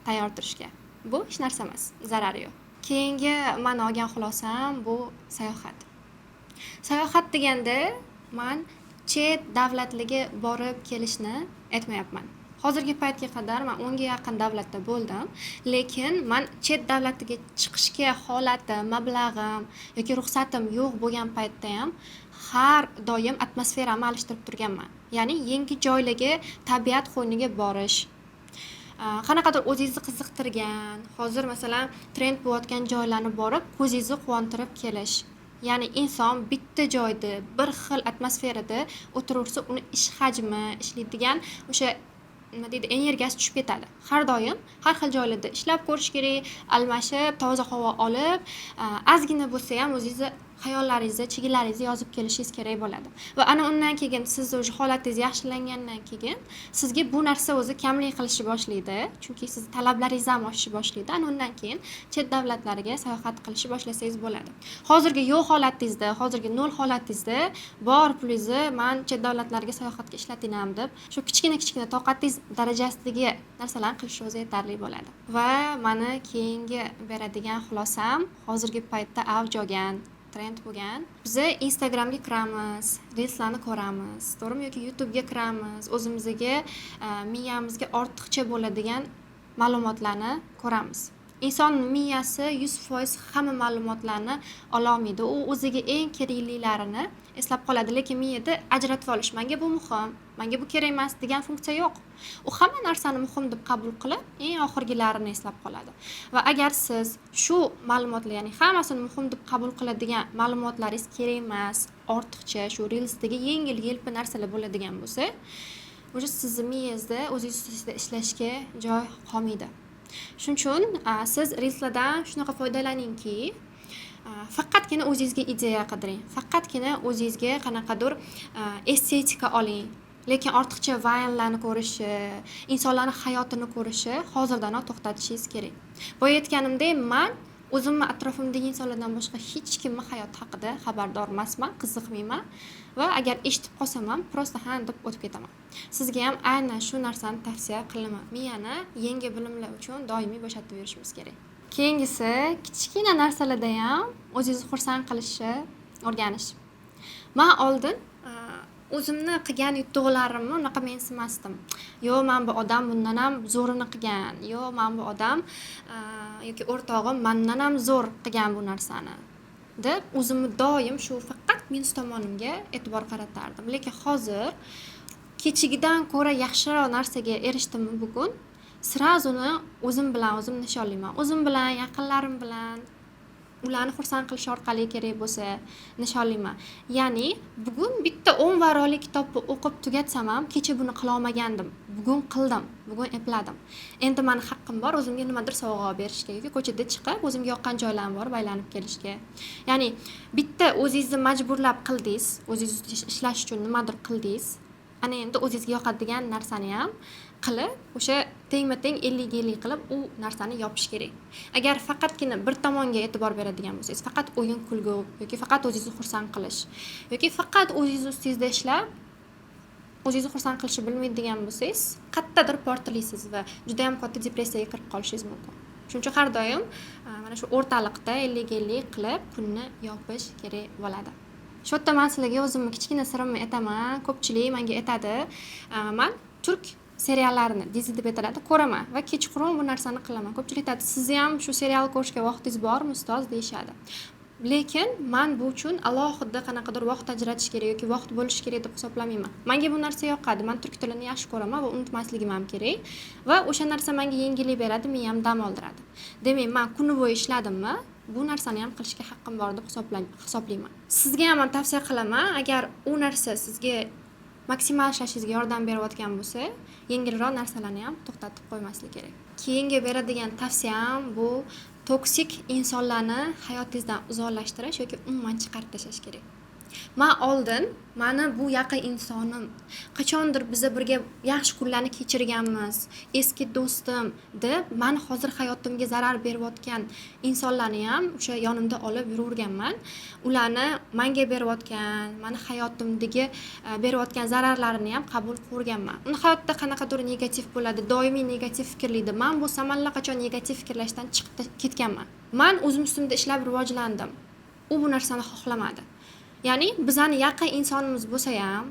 tayyor turishga. Bu hech narsa emas, zarari yo'q. Keyingi men olgan xulosam bu sayohat. Sayohat deganda men chet davlatlarga borib kelishni aytmayapman. Hozirgi paytga qadar men 10 ga yaqin davlatda bo'ldim, lekin men chet davlatiga chiqishga holatim, mablag'im yoki ruxsatim yo'q bo'lgan paytda ham har doim atmosferamni alishtirib turganman. Ya'ni yangi joylarga, tabiat qo'yniga borish, qanaqadir o'zingizni qiziqtirgan, hozir masalan trend bo'layotgan joylarni borib, ko'zingizni quvontirib kelish. Ya'ni inson bitta joyda, bir xil atmosferada o'tiraversa, uni ish hajmi, ishlaydigan o'sha nima deydi, energiyasi tushib ketadi. Har doim har xil joylarda ishlab ko'rish kerak, almashib, toza havo olib, ozgina bo'lsa ham o'zingizni xayollaringizni, chegalaringizni yozib kelishingiz kerak bo'ladi. Va ana undan keyin siz o'sha holatingiz yaxshilangandan keyin sizga bu narsa o'zi kamlik qilishni boshlaydi, chunki siz talablaringiz ham oshishni boshlaydi. Ana undan keyin chet davlatlarga sayohat qilishni boshlasangiz bo'ladi. Hozirgi yo'q holatingizda, hozirgi nol holatingizda bor pulingizni men chet davlatlarga sayohatga ishlatinam deb shu kichkina toqatingiz darajasidagi narsalarni qilish o'zi yetarli bo'ladi. Va meni keyingi beradigan xulosam hozirgi paytda avj olgan trend bo'lgan. Biz Instagramga kiramiz, reelslarni ko'ramiz, to'g'rimi yoki YouTube'ga kiramiz, o'zimizga miyamizga ortiqcha bo'ladigan ma'lumotlarni ko'ramiz. Inson miyasi 100% hamma ma'lumotlarni ololmaydi. U o'ziga eng keraklilarini eslab qoladi, lekin miyada ajratib olish, menga bu muhim, menga bu kerak emas degan funksiya yo'q. U hamma narsani muhim deb qabul qilib, eng oxirgilarini eslab qoladi. Va agar siz shu ma'lumotlar, ya'ni hammasini muhim deb qabul qiladigan ma'lumotlaringiz kerak emas, ortiqcha shu reelsdagi yengil-yelpi narsalar bo'ladigan bo'lsa, o'sha sizni miyangizda o'zingiz ustida ishlashga joy qolmaydi. Shuning uchun siz reelslardan shunaqa foydalaningki, faqatgina o'zingizga ideya qidiring. Faqatgina o'zingizga qanaqadir estetika oling. Lekin ortiqcha vaynlarni ko'rishi, insonlarning hayotini ko'rishi hozirdan to'xtatishingiz kerak. Boya aytganimdek, men o'zimni atrofimdagi insonlardan boshqa hech kimni hayoti haqida xabardor emasman, qiziqmayman va agar eshitib qolsam ham prosta deb o'tib ketaman. Sizga ham aynan shu narsani tavsiya qilaman. Miyani yangi bilimlar uchun doimiy bo'shatib yurishimiz kerak. Keyingisi, kichkina narsalarda ham o'zingizni xursand qilishni o'rganish. Men oldin o'zimni qilgan yutuqlarimni unaqa mensimasdim. Yo, men bu odam bundan ham zo'rini qilgan, yo, men bu odam yoki o'rtog'im mendan ham zo'r qilgan bu narsani deb o'zimni doim shu faqat minus tomonimga e'tibor qaratardim. Lekin hozir kechigidan ko'ra yaxshiroq narsaga erishdimmi bugun? Srazuni o'zim bilan o'zim nishonlayman. O'zim bilan, yaqinlarim bilan ularni xursand qilish orqali kerak bo'lsa nishonlayman. Ya'ni bugun bitta 10 varaqli kitobni o'qib tugatsam ham kecha buni qila olmagandim. Bugun qildim, bugun epladim. Endi meni haqqim bor o'zimga nimadir sovg'a berishga yoki ko'chada chiqib o'zimga yoqqan joylarim bor aylanib kelishga. Ya'ni bitta o'zingizni majburlab qildingiz, o'zingiz ishlash uchun nimadir qildingiz. Ana endi o'zingizga yoqadigan narsani ham qilib, o'sha tengma-teng 50-50 qilib u narsani yopish kerak. Agar faqatgina bir tomonga e'tibor beradigan bo'lsangiz, faqat o'yin kulgu yoki faqat o'zingizni xursand qilish yoki faqat o'zingiz ustingizda ishlab o'zingizni xursand qilishni bilmaydigan bo'lsangiz, qayerdadir portlaysiz va juda ham katta depressiyaga kirib qolishingiz mumkin. Shuning uchun har doim mana shu o'rtalikda 50-50 qilib kunni yopish kerak bo'ladi. Shu yerda men sizlarga o'zimni kichkina sirimni aytaman. Ko'pchilik menga aytadi, men turk seriallarini, Disney deb aytiladi, ko'raman va kechqurun bu narsani qilaman. Ko'pchilik aytadi, "Sizni ham shu serial ko'rishga vaqtingiz bormi, ustoz?" deyishadi. Lekin men bu uchun alohida qanaqadir vaqt ajratish kerak yoki vaqt bo'lishi kerak deb hisoblamayman. Menga bu narsa yoqadi. Men turk tilini yaxshi ko'raman va unutmasligim ham kerak va o'sha narsa menga yengillik beradi, miyam dam oldiradi. Demak, men kuni bo'yi ishladimmi, bu narsani ham qilishga haqqim bor deb hisoblayman. Sizga ham tavsiya qilaman, agar u narsa sizga maksimal ishlashingizga yordam berayotgan bo'lsa, yengilroq narsalarni ham to'xtatib qo'ymaslik kerak. Keyingi beradigan tavsiyam bu toksik insonlarni hayotingizdan uzoqlashtirish yoki umuman chiqarib tashlash kerak. Men oldin meni bu yaqin insonim, qachondir biz birga yaxshi kunlarni kechirganmiz, eski do'stim deb men hozir hayotimga zarar berayotgan insonlarni ham o'sha yonimda olib yuraverganman. Ularni menga berayotgan, meni hayotimdagi berayotgan zararlarini ham qabul qilganman. Uni hayotda qanaqadir negativ bo'ladi, doimiy negativ fikrlaydi. Men bu allaqachon negativ fikrlashdan chiqib ketganman. Men o'zim ustimda ishlab rivojlandim. U bu narsani xohlamadi. Ya'ni bizani yaqin insonimiz bo'lsa ham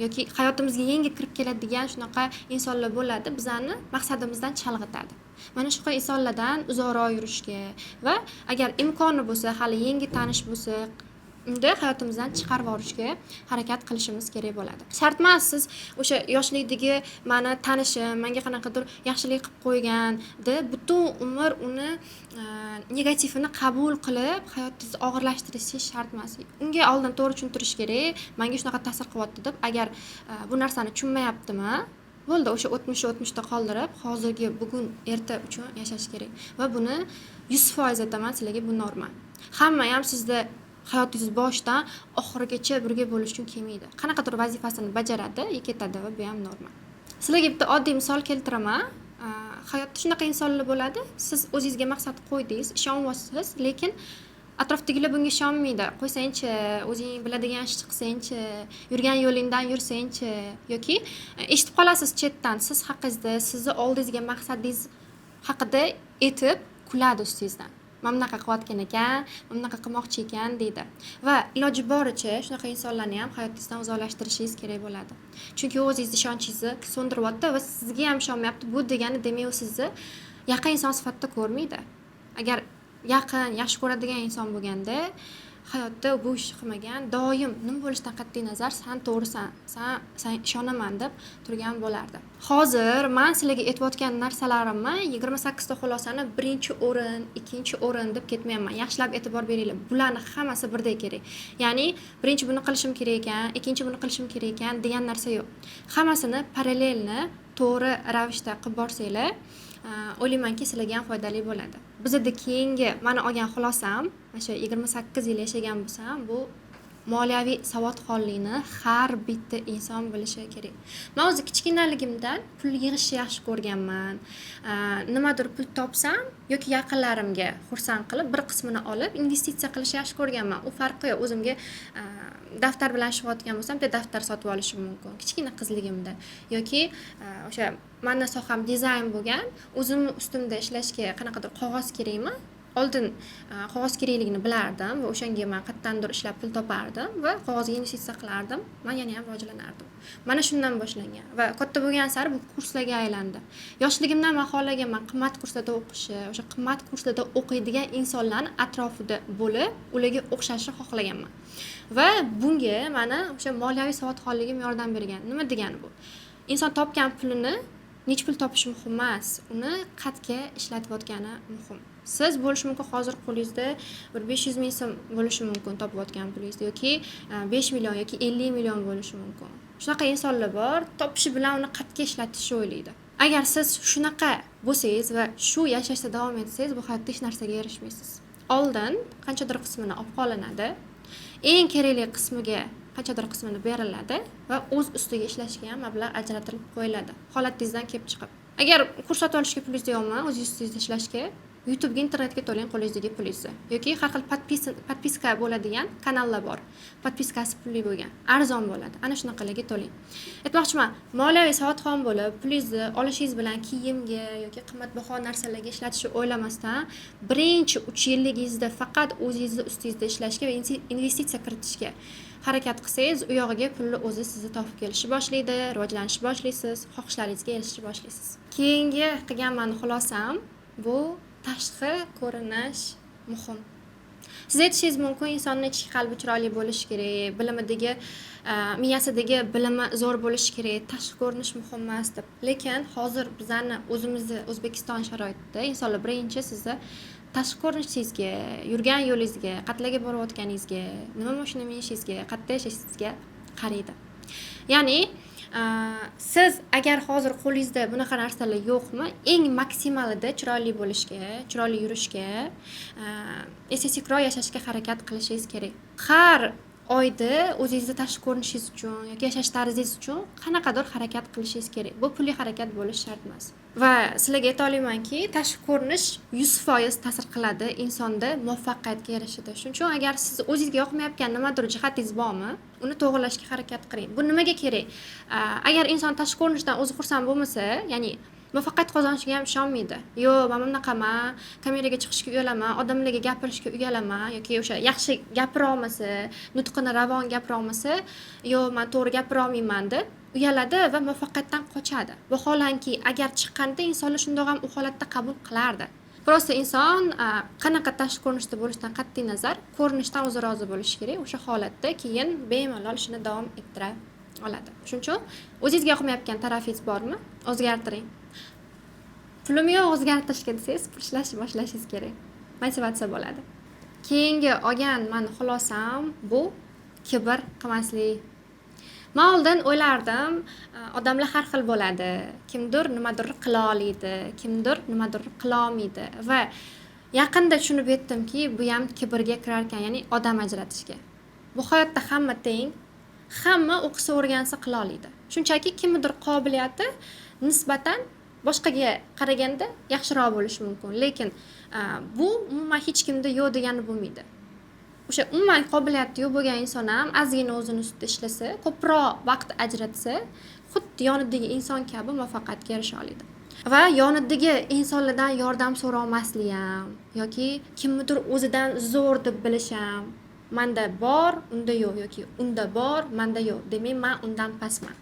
yoki hayotimizga yangi kirib keladigan shunaqa insonlar bo'ladi, bizani maqsadimizdan chalg'itadi. Mana shu insonlardan uzoqroq yurishga va agar imkoni bo'lsa, hali yangi tanish bo'lsa, unda hayotimizdan chiqarib yuborishga harakat qilishimiz kerak bo'ladi. Shart emas siz o'sha yoshlikdagi meni tanishim, menga qanaqadir yaxshilik qilib qo'ygan deb butun umr uni negativini qabul qilib hayotingizni og'irlashtirishingiz shart emas. Unga oldin to'g'ri tushuntirish kerak. Menga shunaqa ta'sir qilyapti deb, agar bu narsani tushunmayaptimi, bo'ldi, o'sha o'tmishda qoldirib, hozirgi bugun erta uchun yashash kerak. Va buni 100% aytaman sizlarga, bu normal. Hamma ham sizda hayotingiz boshidan oxirigacha birga bo'lish uchun kelmaydi. Qanaqadir vazifasini bajaradi, ketadi va bu ham normal. Sizlarga bitta oddiy misol keltiraman. Hayotda shunaqa insonlar bo'ladi. Siz o'zingizga maqsad qo'ydingiz, ishonyapsiz, lekin atrofdagilar bunga ishonmaydi. Qo'ysangchi, o'zing biladigan ishni qilsangchi, yurgan yo'lingdan yursangchi yoki eshitib qolasiz chetdan siz haqingizda, sizni oldingizga maqsadingiz haqida aytib kuladi ustingizdan. mana bunaqa qilayotgan ekan, mana bunaqa qilmoqchi ekan deydi. Va iloji boricha shunaqa insonlarni ham hayotingizdan uzoqlashtirishingiz kerak bo'ladi. Chunki u o'zingizni ishonchingizni so'ndiryapti va sizga ham ishonmayapti. Bu degani demak u sizni yaqin inson sifatida ko'rmaydi. Agar yaqin, yaxshi ko'radigan inson bo'lganda hayotda bu ishni qilmagan, doim nima bo'lishidan qat'iy nazar san to'g'risan, san ishonaman deb turgan bo'lardi. Hozir men sizlarga aytayotgan narsalarimni 28 ta xulosani birinchi o'rin, ikkinchi o'rin deb ketmayapman. Yaxshilab e'tibor beringlar. Bularning hammasi birdek kerak. Ya'ni birinchi buni qilishim kerak ekan, ikkinchi buni qilishim kerak ekan degan narsa yo'q. Hammasini parallelni to'g'ri ravishda qilib borsanglar, o'ylaymanki sizlarga ham foydali bo'ladi. Bizda keyingi meni olgan xulosam, o'sha 28 yil yashagan bo'lsam, bu moliyaviy savodxonlikni har bitta inson bilishi kerak. Men o'zi kichkinaligimdan pul yig'ishni yaxshi ko'rganman. Nimadir pul topsam yoki yaqinlarimga xursand qilib, bir qismini olib investitsiya qilishni yaxshi ko'rganman. U farqi yo'q. O'zimga daftar bilan ishlayotgan bo'lsam, bitta daftar sotib olishim mumkin. Kichkina qizligimda yoki o'sha meni soham dizayn bo'lgan, o'zim ustimda ishlashga qanaqadir qog'oz kerakmi? Oldin qog'oz kerakligini bilardim va o'shanga men qayerdandir ishlab pul topardim va qog'ozga investitsiya qilardim. Men yana ham rivojlanardim. Mana shundan boshlangan va katta bo'lgan sari bu kurslarga aylandi. Yoshligimdan men xohlaganman qimmat kurslarda o'qishni, o'sha qimmat kurslarda o'qiydigan insonlarning atrofida bo'lib, ularga o'xshashni xohlaganman. Va bunga mana o'sha moliyaviy savodxonligim yordam bergan. Nima degani bu? Inson topgan pulini nech pul topish muhim emas, uni qatga ishlatayotgani muhim. Siz bo'lish mumkin hozir qo'lingizda bir 500 ming so'm bo'lishi mumkin topayotgan pulingizda yoki 5 million yoki 50 million bo'lishi mumkin. Shunaqa insonlar bor, topishi bilan uni qatga ishlatishni o'ylaydi. Agar siz shunaqa bo'lsangiz va shu yashashda davom etsangiz, bu hayotda hech narsaga erishmaysiz. Oldin qanchadir qismini olib qolinadi, eng kerakli qismiga qanchadir qismini beriladi va o'z ustiga ishlashga ham mablag' ajratilib qo'yiladi. Holatingizdan kelib chiqib. Agar kurs sotib olishga pulingiz yo'qmi, o'zingiz ustingizda ishlashga, YouTube'ga, internetga to'lang qo'lingizdagi pulingizni. Yoki har xil podpiska bo'ladigan kanallar bor. Podpiskasi pulli bo'lgan, arzon bo'ladi. Ana shunaqalarga to'lang. Aytmoqchiman, moliyaviy savodxon bo'lib, pulingizni olishingiz bilan kiyimga yoki qimmatbaho narsalarga ishlatishni o'ylamasdan, birinchi 3 yilligingizda faqat o'zingizni ustingizda ishlashga va investitsiya kiritishga harakat qilsangiz, u yog'iga pulni o'zi sizni topib kelishni boshlaydi, rivojlanishni boshlaysiz, xohishlaringizga erishishni boshlaysiz. Keyingi qilgan meni xulosam bu tashqi ko'rinish muhim. Siz aytishingiz mumkin, insonning ichki qalbi chiroyli bo'lishi kerak, bilimidagi, miyasidagi bilimi zo'r bo'lishi kerak, tashqi ko'rinish muhim emas deb. Lekin hozir bizlarni o'zimizni O'zbekiston sharoitida insonlar birinchi sizni tashqi ko'rinishingizga, yurgan yo'lingizga, qayerlarga borayotganingizga, nima mashina minishingizga, qayerda yashashingizga qaraydi. Ya'ni siz agar hozir qo'lingizda bunaqa narsalar yo'qmi, eng maksimalida chiroyli bo'lishga, chiroyli yurishga, estetikroq yashashga harakat qilishingiz kerak. Har oyda o'zingizni tashqi ko'rinishingiz uchun yoki yashash tarzingiz uchun qanaqadir harakat qilishingiz kerak. Bu pulli harakat bo'lishi shart emas. Va sizlarga ayta olamanki, tashqi ko'rinish 100% ta'sir qiladi insonda muvaffaqiyatga erishishda. Shuning uchun agar siz o'zingizga yoqmayotgan nimadir jihatingiz bormi, uni to'g'rilashga harakat qiling. Bu nimaga kerak? Agar inson tashqi ko'rinishdan o'zi xursand bo'lmasa, ya'ni muvaffaqiyat qozonishiga ham ishonmaydi. Yo'q, men bunaqaman, kameraga chiqishga uyalaman, odamlarga gapirishga uyalaman yoki o'sha yaxshi gapira olmasa, nutqini ravon gapira olmasa, yo'q, men to'g'ri gapira olmayman deb uyaladi va muvaffaqiyatdan qochadi. Vaholanki, agar chiqqanda insonlar shundoq ham u holatda qabul qilardi. Prosta inson qanaqa tashqi ko'rinishda bo'lishidan qat'iy nazar, ko'rinishdan o'zi rozi bo'lishi kerak. O'sha holatda keyin bemalol ishini davom ettira oladi. Shuning uchun o'zingizga yoqmayotgan tarafingiz bormi? O'zgartiring. Pulim yo'q, o'zgartirishga desangiz, pul ishlashni boshlashingiz kerak. Motivatsiya bo'ladi. Keyingi olgan meni xulosam bu kibr qilmaslik. Men oldin o'ylardim, odamlar har xil bo'ladi. Kimdir nimadir qila oladi, kimdir nimadir qila olmaydi va yaqinda tushunib yetdimki, bu ham kibrga kirar ekan, ya'ni odam ajratishga. Bu hayotda hamma teng, hamma o'qisa o'rgansa qila oladi. Shunchaki kimdir qobiliyati nisbatan boshqaga qaraganda yaxshiroq bo'lishi mumkin, lekin bu umuman hech kimda yo'q degani bo'lmaydi. O'sha umuman qobiliyati yo'q bo'lgan inson ham ozgina o'zini ustida ishlasa, ko'proq vaqt ajratsa, xuddi yonidagi inson kabi muvaffaqiyatga erisha oladi. Va yonidagi insonlardan yordam so'ramaslik ham yoki kimnidir o'zidan zo'r deb bilish ham. Manda bor, unda yo'q yoki unda bor, manda yo'q. Demak, men undan pastman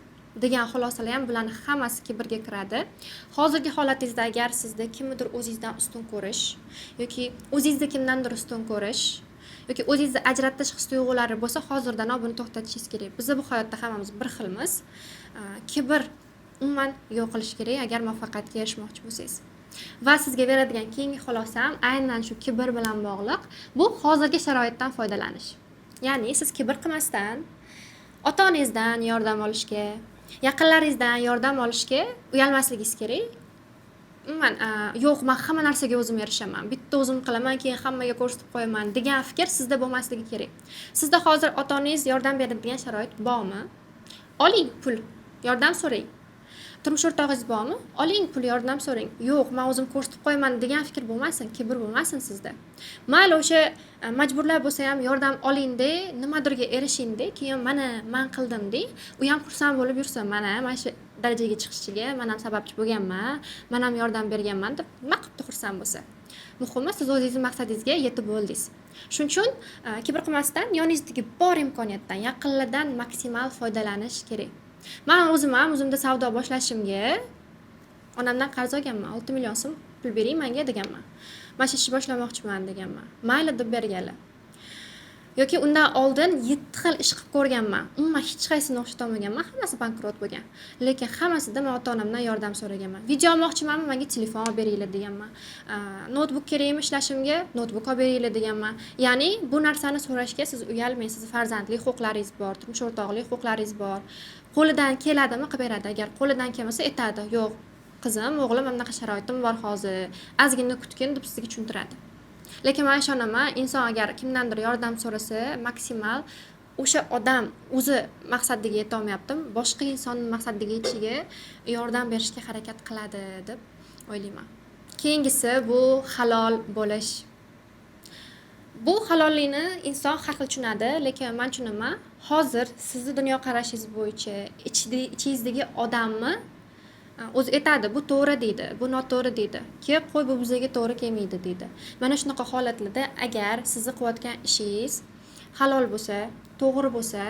degan xulosalar ham bularning hammasi kibrga kiradi. Hozirgi holatingizda agar sizda kimnidir o'zingizdan ustun ko'rish yoki o'zingizni kimdandir ustun ko'rish yoki o'zingizni ajratish his-tuyg'ulari bo'lsa, hozirdan buni to'xtatishingiz kerak. Biz bu hayotda hammamiz bir xilmiz. Kibr umuman yo'q qilish kerak agar muvaffaqiyatga erishmoqchi bo'lsangiz. Va sizga beradigan keyingi xulosam aynan shu kibr bilan bog'liq. Bu hozirgi sharoitdan foydalanish. Ya'ni siz kibr qilmasdan ota-onangizdan yordam olishga, yaqinlaringizdan yordam olishga uyalmasligingiz kerak. Umuman yo'q, men hamma narsaga o'zim erishaman. Bitta o'zim qilaman, keyin hammaga ko'rsatib qo'yaman degan fikr sizda bo'lmasligi kerak. Sizda hozir ota-onangiz yordam beradigan sharoit bormi? Oling pul, yordam so'rang. Turmush o'rtog'ingiz bormi? Oling pul, yordam so'rang. Yo'q, men o'zim ko'rsatib qo'yaman degan fikr bo'lmasin, kibr bo'lmasin sizda. Mayli o'sha majburlar bo'lsa ham yordam olingda, nimadirga erishingda, keyin mana men qildimda, u ham xursand bo'lib yursa, mana shu darajaga chiqishiga men ham sababchi bo'lganman, men ham yordam berganman deb nima qilibdi xursand bo'lsa. Muhimi siz o'zingizning maqsadingizga yetib bo'ldingiz. Shuning uchun kibr qilmasdan yoningizdagi bor imkoniyatdan, yaqinlardan maksimal foydalanish kerak. Men o'zim ham o'zimda savdo boshlashimga onamdan qarz olganman. 6 million so'm pul bering menga deganman. Men ishni boshlamoqchiman deganman. Mayli deb berganlar. Yoki undan oldin 7 xil ish qilib ko'rganman. Umuman hech qaysini o'xshata olmaganman. Hammasi bankrot bo'lgan. Lekin hammasida men ota-onamdan yordam so'raganman. Video olmoqchimanmi, menga telefon olib beringlar deganman. Notebook kerakmi ishlashimga, notebook olib beringlar deganman. Ya'ni bu narsani so'rashga siz uyalmang. Siz farzandlik huquqlaringiz bor, turmush o'rtoqlik huquqlaringiz bor. Qo'lidan keladimi qilib beradi. Agar qo'lidan kelmasa aytadi, yo'q, qizim, o'g'lim, mana bunaqa sharoitim bor hozir. Ozgina kutgin deb sizga tushuntiradi. Lekin men ishonaman, inson agar kimdandir yordam so'rasa, maksimal o'sha odam o'zi maqsadiga yeta olmayaptimi, boshqa insonning maqsadiga yetishiga yordam berishga harakat qiladi deb o'ylayman. Keyingisi bu halol bo'lish. Bu halollikni inson har xil tushunadi, lekin men tushunaman, hozir sizni dunyoqarashingiz bo'yicha ichingizdagi odamni o'zi aytadi, bu to'g'ri deydi, bu noto'g'ri deydi. Qo'y, bu bizga to'g'ri kelmaydi deydi. Mana shunaqa holatlarda agar sizni qilayotgan ishingiz halol bo'lsa, to'g'ri bo'lsa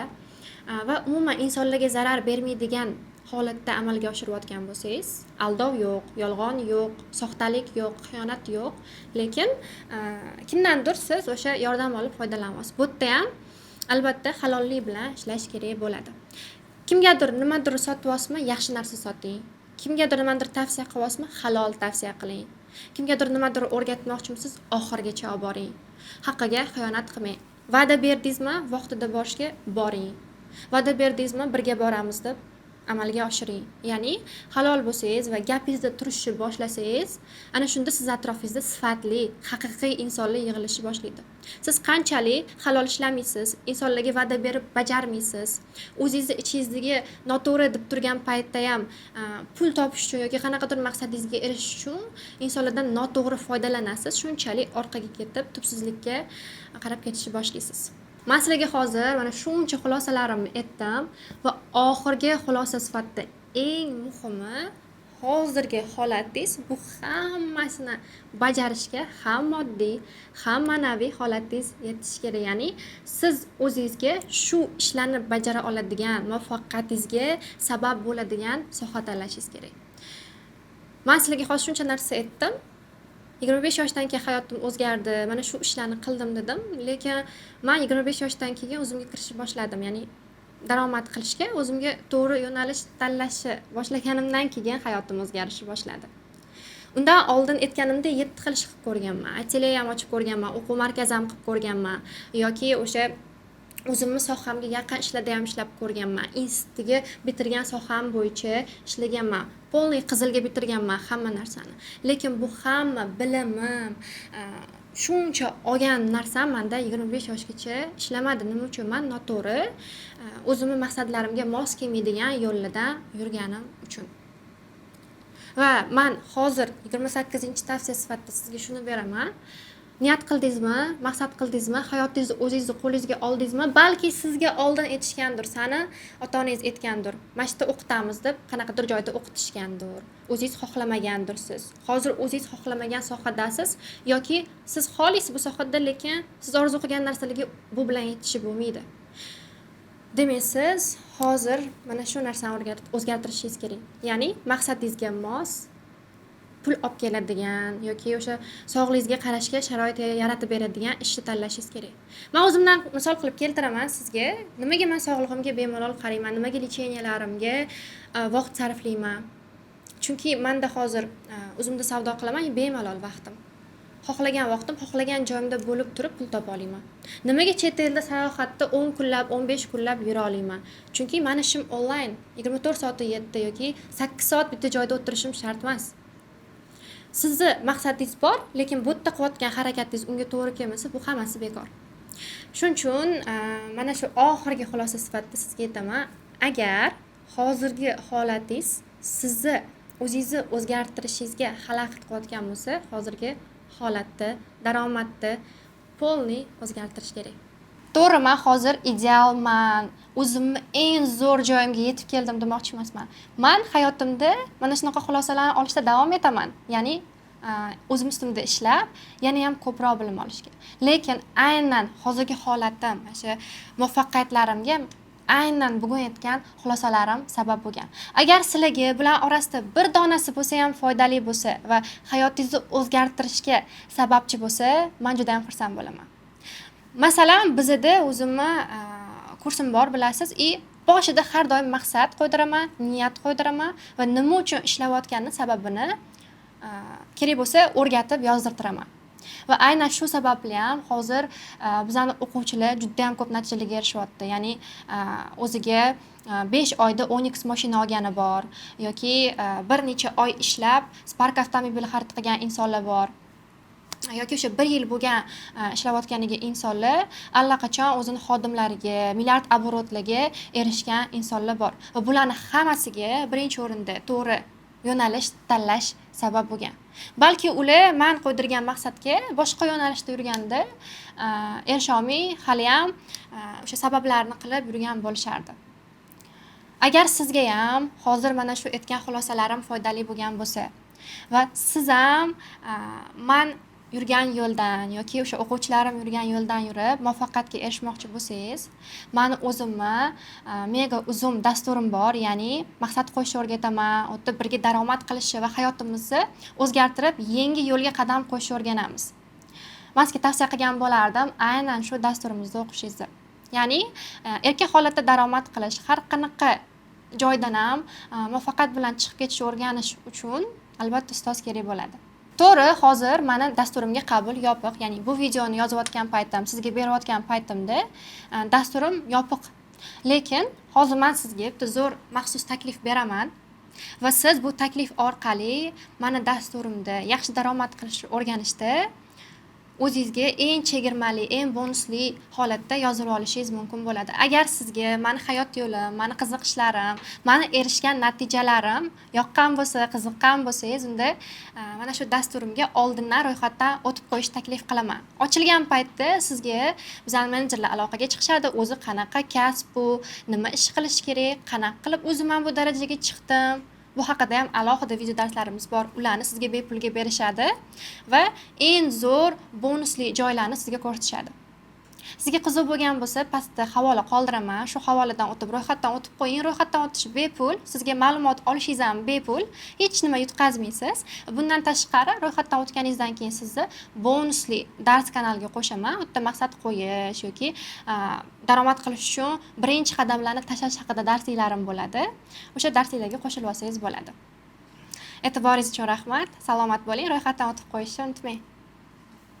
va umuman insonlarga zarar bermaydigan holatda amalga oshirayotgan bo'lsangiz, aldov yo'q, yolg'on yo'q, soxtalik yo'q, xiyonat yo'q, lekin kimdandir siz o'sha yordam olib foydalanasiz. Bu yerda ham albatta halollik bilan ishlash kerak bo'ladi. Kimgadir nimadir sotyapsizmi, yaxshi narsa soting. Kimgadir nimadir tavsiya qilyapsizmi, halol tavsiya qiling. Kimgadir nimadir o'rgatmoqchimisiz, oxirigacha olib boring. Haqqiga xiyonat qilmang. Va'da berdingizmi, vaqtida borishga boring. Va'da berdingizmi, birga boramiz deb amalga oshiring. Ya'ni halol bo'lsangiz va gapingizda turishni boshlasangiz, ana shunda siz atrofingizda sifatli, haqiqiy insonlar yig'ilishi boshlaydi. Siz qanchalik halol ishlamaysiz, insonlarga va'da berib bajarmaysiz, o'zingizni ichingizdagi noto'g'ri deb turgan paytda ham pul topish uchun yoki qanaqadir maqsadingizga erishish uchun insonlardan noto'g'ri foydalanasiz, shunchalik orqaga ketib tubsizlikka qarab ketishni boshlaysiz. Men sizlarga hozir mana shuncha xulosalarimni aytdim va oxirgi xulosa sifatida eng muhimi hozirgi holatingiz bu hammasini bajarishga ham moddiy, ham ma'naviy holatingiz yetishi kerak. Ya'ni siz o'zingizga shu ishlarni bajara oladigan, muvaffaqiyatingizga sabab bo'ladigan soha tanlashingiz kerak. Men sizlarga hozir shuncha narsa aytdim. 25 yoshdan keyin hayotim o'zgardi, mana shu ishlarni qildim dedim, lekin men 25 yoshdan keyin o'zimga kirishni boshladim, ya'ni daromad qilishga, o'zimga to'g'ri yo'nalish tanlashni boshlaganimdan keyin hayotim o'zgarishni boshladi. Undan oldin aytganimdek 7 xil ish qilib ko'rganman, ateliye ham ochib ko'rganman, o'quv markazi ham qilib ko'rganman yoki o'sha o'zimni sohamga yaqin ishlarda ham ishlab ko'rganman. Institutga bitirgan soham bo'yicha ishlaganman. Polniy qizilga bitirganman hamma narsani. Lekin bu hamma bilimim, shuncha olgan narsam menda 25 yoshgacha ishlamadi. Nima uchun? Men noto'g'ri o'zimning maqsadlarimga mos kelmaydigan yo'llardan yurganim uchun. Va men hozir 28-tavsiya sifatida sizga shuni beraman. niyat qildingizmi, maqsad qildingizmi, hayotingizni o'zingizni qo'lingizga oldingizmi, balki sizga oldin aytishgandir, sani ota-onangiz aytgandir. Mana shu yerda o'qitamiz deb qanaqadir joyda o'qitishgandir. O'zingiz xohlamagandirsiz. Hozir o'zingiz xohlamagan sohadasiz yoki siz xohlaysiz bu sohada, lekin siz orzu qilgan narsalarga bu bilan yetishib bo'lmaydi. Demak, siz hozir mana shu narsani o'zgartirishingiz kerak. Ya'ni maqsadingizga mos pul olib keladigan yoki o'sha sog'lig'ingizga qarashga sharoit yaratib beradigan ishni tanlashingiz kerak. Men o'zimdan misol qilib keltiraman sizga. Nimaga men sog'lig'imga bemalol qarayman, nimaga lechenialarimga vaqt sarflayman? Chunki menda hozir o'zimda savdo qilaman, bemalol vaqtim. Xohlagan vaqtim, xohlagan joyimda bo'lib turib pul topa olaman. Nimaga chet elda sayohatda 10 kunlab, 15 kunlab yura olaman? Chunki meni ishim onlayn. 24 soat 7 yoki 8 soat bitta joyda o'tirishim shart emas. Sizni maqsadingiz bor, lekin bu yerda qilayotgan harakatingiz unga to'g'ri kelmasa, bu hammasi bekor. Shuning uchun mana shu oxirgi xulosa sifatida sizga aytaman, agar hozirgi holatingiz sizni o'zingizni o'zgartirishingizga xalaqit qilayotgan bo'lsa, hozirgi holatni, daromadni polniy o'zgartirish kerak. To'g'ri, men hozir idealman, o'zimni eng zo'r joyimga yetib keldim demoqchi emasman. Men hayotimda mana shunaqa xulosalarni olishda davom etaman. Ya'ni o'zim ustimda ishlab, yana ham ko'proq bilim olishga. Lekin aynan hozirgi holatim, o'sha muvaffaqiyatlarimga aynan bugun aytgan xulosalarim sabab bo'lgan. Agar sizlarga bular orasida bir donasi bo'lsa ham foydali bo'lsa va hayotingizni o'zgartirishga sababchi bo'lsa, men juda ham xursand bo'laman. Masalan, bizda o'zimni kursim bor, bilasiz, boshida har doim maqsad qo'ydiraman, niyat qo'ydiraman va nima uchun ishlayotganini sababini kerak bo'lsa o'rgatib yozdirtiraman. Va aynan shu sababli ham hozir bizning o'quvchilar juda ham ko'p natijalarga erishyapti. Ya'ni o'ziga 5 oyda 10x mashina olgani bor yoki bir necha oy ishlab Spark avtomobil xarid qilgan insonlar bor. Yoki o'sha 1 yil bo'lgan ishlayotganiga insonlar allaqachon o'zini xodimlariga, milliard оборотlarga erishgan insonlar bor. Va bularning hammasiga birinchi o'rinda to'g'ri yo'nalish tanlash sabab bo'lgan. Balki ular men qo'ydirgan maqsadga boshqa yo'nalishda yurganda erisha olmay hali ham o'sha sabablarni qilib yurgan bo'lishardi. Agar sizga ham hozir mana shu aytgan xulosalarim foydali bo'lgan bo'lsa va siz ham men yurgan yo'ldan yoki o'sha o'quvchilarim yurgan yo'ldan yurib muvaffaqiyatga erishmoqchi bo'lsangiz, meni o'zimni mega uzun dasturim bor, ya'ni maqsad qo'yishni o'rgataman, o'tda birga daromad qilishni va hayotimizni o'zgartirib, yangi yo'lga qadam qo'yishni o'rganamiz. Men sizga tavsiya qilgan bo'lardim aynan shu dasturimizni o'qishingizni. Ya'ni erkin holatda daromad qilish, har qanaqa joydan ham muvaffaqiyat bilan chiqib ketishni o'rganish uchun albatta ustoz kerak bo'ladi. To'g'ri, hozir meni dasturimga qabul yopiq, ya'ni bu videoni yozayotgan paytim, sizga berayotgan paytimda dasturim yopiq. Lekin hozir men sizga bitta zo'r maxsus taklif beraman va siz bu taklif orqali meni dasturimda yaxshi daromad qilishni o'rganishda o'zingizga eng chegirmali, eng bonusli holatda yozib olishingiz mumkin bo'ladi. Agar sizga meni hayot yo'lim, meni qiziqishlarim, meni erishgan natijalarim yoqqan bo'lsa, qiziqqan bo'lsangiz, unda mana shu dasturimga oldindan ro'yxatdan o'tib qo'yish taklif qilaman. Ochilgan paytda sizga bizning menejerlar aloqaga chiqishadi. O'zi qanaqa kasb bu, nima ish qilish kerak, qanaqa qilib o'zim ham bu darajaga chiqdim. Bu haqida ham alohida video darslarimiz bor. Ularni sizga bepulga berishadi va eng zo'r bonusli joylarni sizga ko'rsatishadi. Sizga qiziq bo'lgan bo'lsa, pastda havola qoldiraman. Shu havoladan o'tib ro'yxatdan o'tib qo'ying. Ro'yxatdan o'tish bepul. Sizga ma'lumot olishingiz ham bepul. Hech nima yutqazmaysiz. Bundan tashqari ro'yxatdan o'tganingizdan keyin sizni bonusli dars kanaliga qo'shaman. U yerda maqsad qo'yish yoki daromad qilish uchun birinchi qadamlarni tashlash haqida darsliklarim bo'ladi. O'sha darsliklarga qo'shilib olsangiz bo'ladi. E'tiboringiz uchun rahmat. Salomat bo'ling. Ro'yxatdan o'tib qo'yishni unutmang.